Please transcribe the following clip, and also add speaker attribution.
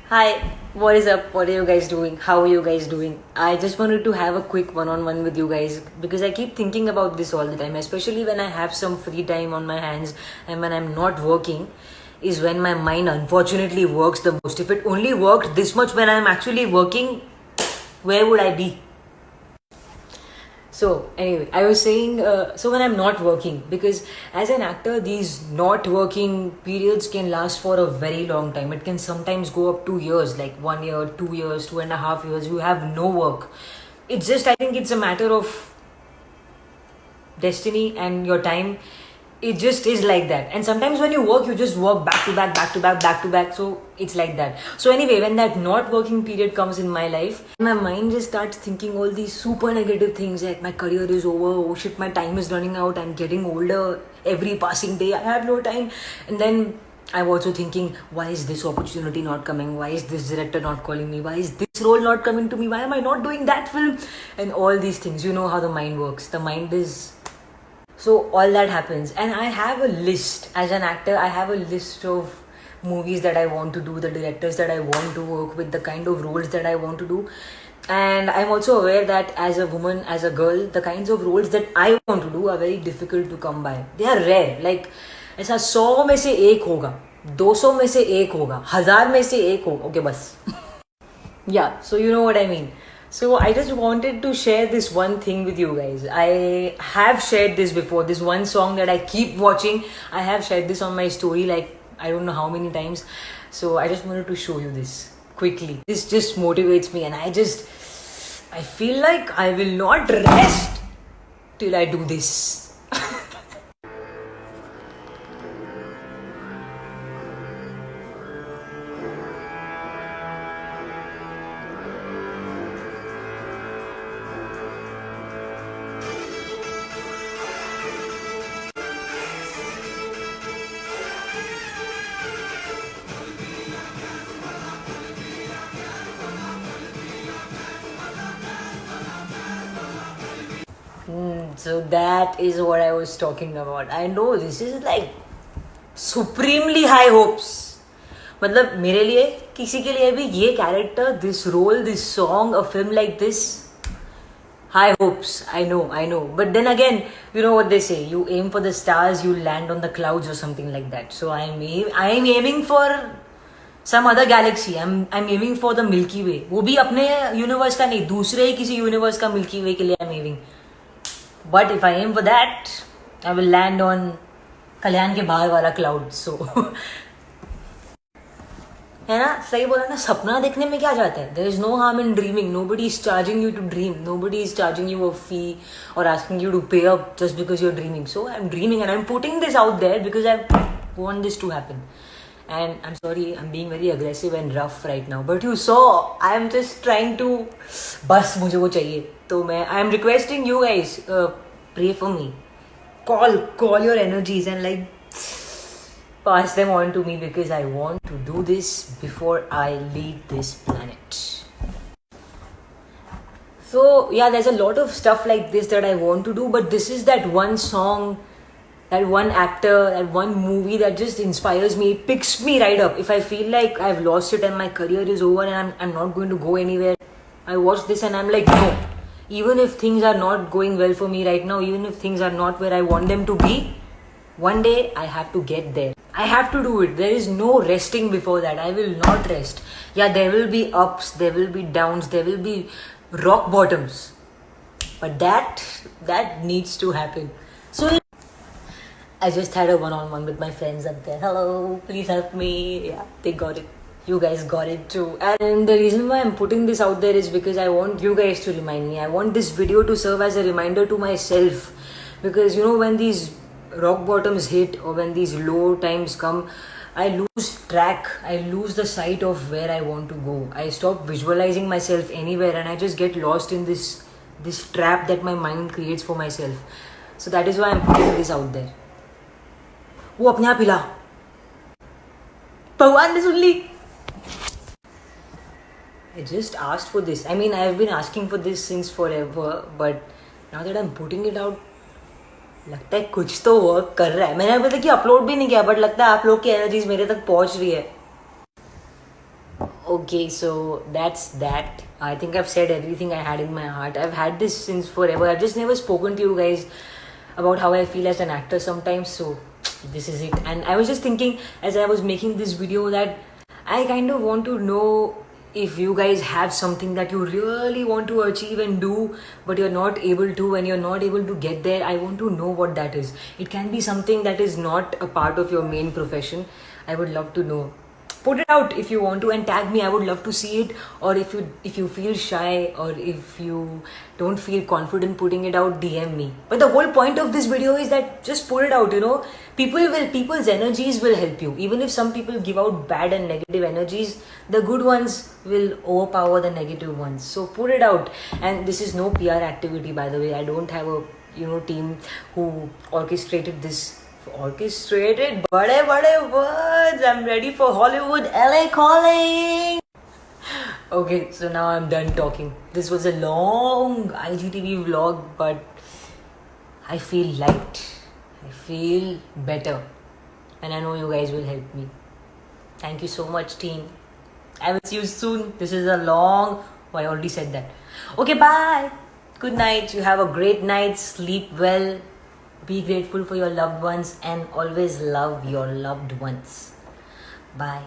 Speaker 1: Hi, what is up? What are you guys doing? How are you guys doing? I just wanted to have a quick one on one with you guys because I keep thinking about this all the time, especially when I have some free time on my hands and when I'm not working, is when my mind unfortunately works the most. If it only worked this much when I'm actually working, where would I be? So anyway, I was saying, so when I'm not working, because as an actor, these not working periods can last for a very long time. It can sometimes go up to years, like 1 year, 2 years, 2.5 years. You have no work. It's just, I think it's a matter of destiny and your time. It just is like that. And sometimes when you work, you just work back to back, back to back, back to back. So it's like that. So anyway, when that not working period comes in my life, my mind just starts thinking all these super negative things like my career is over, oh shit, my time is running out, I'm getting older every passing day, I have no time. And then I'm also thinking, why is this opportunity not coming? Why is this director not calling me? Why is this role not coming to me? Why am I not doing that film? And all these things. You know how the mind works. The mind is so all that happens, and I have a list as an actor. I have a list of movies that I want to do, the directors that I want to work with, the kind of roles that I want to do. And I'm also aware that as a woman, as a girl, the kinds of roles that I want to do are very difficult to come by. They are rare. Like ऐसा 100 में से एक होगा, 200 में से एक होगा, 1000 में से एक होगा. Okay, बस. Yeah, so you know what I mean. So I just wanted to share this one thing with you guys. I have shared this before. This one song that I keep watching. I have shared this on my story like I don't know how many times. So I just wanted to show you this quickly. This just motivates me and I feel like I will not rest till I do this. So that is what I was talking about. I know this is like supremely high hopes. मतलब मेरे लिए किसी के लिए भी ये character, this role, this song, a film like this, high hopes. I know. But then again, you know what they say: you aim for the stars, you land on the clouds, or something like that. So I'm aiming for some other galaxy. I'm aiming for the Milky Way. वो भी अपने universe का नहीं, दूसरे ही किसी universe का milky वे के लिए I'm aiming. But if I aim for that, I will land on कल्याण के बाहर वाला क्लाउड. सो है ना, सही बोला ना. सपना देखने में क्या जाता है? There is no harm in dreaming. Nobody is charging you to dream. Nobody is charging you a fee or asking you to pay up just because you are dreaming. So I am dreaming and I am putting this out there because I want this to happen. And I'm sorry, I'm being very aggressive and rough right now, but you saw I'm just trying to, बस मुझे वो चाहिए. तो मैं I am requesting you guys, pray for me, call your energies and like pass them on to me because I want to do this before I leave this planet. So yeah, there's a lot of stuff like this that I want to do, but this is that one song, that one actor, that one movie that just inspires me, picks me right up. If I feel like I've lost it and my career is over and I'm not going to go anywhere, I watch this and I'm like, no. Even if things are not going well for me right now, even if things are not where I want them to be, one day I have to get there. I have to do it. There is no resting before that. I will not rest. Yeah, there will be ups, there will be downs, there will be rock bottoms. But that needs to happen. So I just had a one-on-one with my friends up there. Hello, please help me. Yeah, they got it. You guys got it too. And the reason why I'm putting this out there is because I want you guys to remind me. I want this video to serve as a reminder to myself. Because you know, when these rock bottoms hit or when these low times come, I lose track. I lose the sight of where I want to go. I stop visualizing myself anywhere and I just get lost in this trap that my mind creates for myself. So that is why I'm putting this out there. वो अपने आप हिला, भगवान ने सुन ली. I just asked for this. I mean, I've been asking for this since forever, but now that I'm putting it out, लगता है कुछ तो वर्क कर रहा है. मैंने अभी तक अपलोड भी नहीं किया, बट लगता है आप लोग की एनर्जीज मेरे तक पहुंच रही है. Okay, so that's that. I think I've said everything I had in my heart. I've had this since forever. I've just never spoken to you guys about how I feel as an actor sometimes. So this is it. And I was just thinking as I was making this video that I kind of want to know if you guys have something that you really want to achieve and do, but you're not able to, and you're not able to get there. I want to know what that is. It can be something that is not a part of your main profession. I would love to know. Put it out if you want to and tag me. I would love to see it. Or if you feel shy, or if you don't feel confident putting it out, DM me. But the whole point of this video is that just put it out, people's energies will help you. Even if some people give out bad and negative energies, the good ones will overpower the negative ones. So put it out. And this is no PR activity, by the way. I don't have a team who orchestrated this. Orchestrated, bade words. I'm ready for Hollywood, LA calling. Okay, so now I'm done talking. This was a long IGTV vlog, but I feel light. I feel better, and I know you guys will help me. Thank you so much, team. I will see you soon. This is a long. Oh, I already said that. Okay, bye. Good night. You have a great night. Sleep well. Be grateful for your loved ones and always love your loved ones. Bye.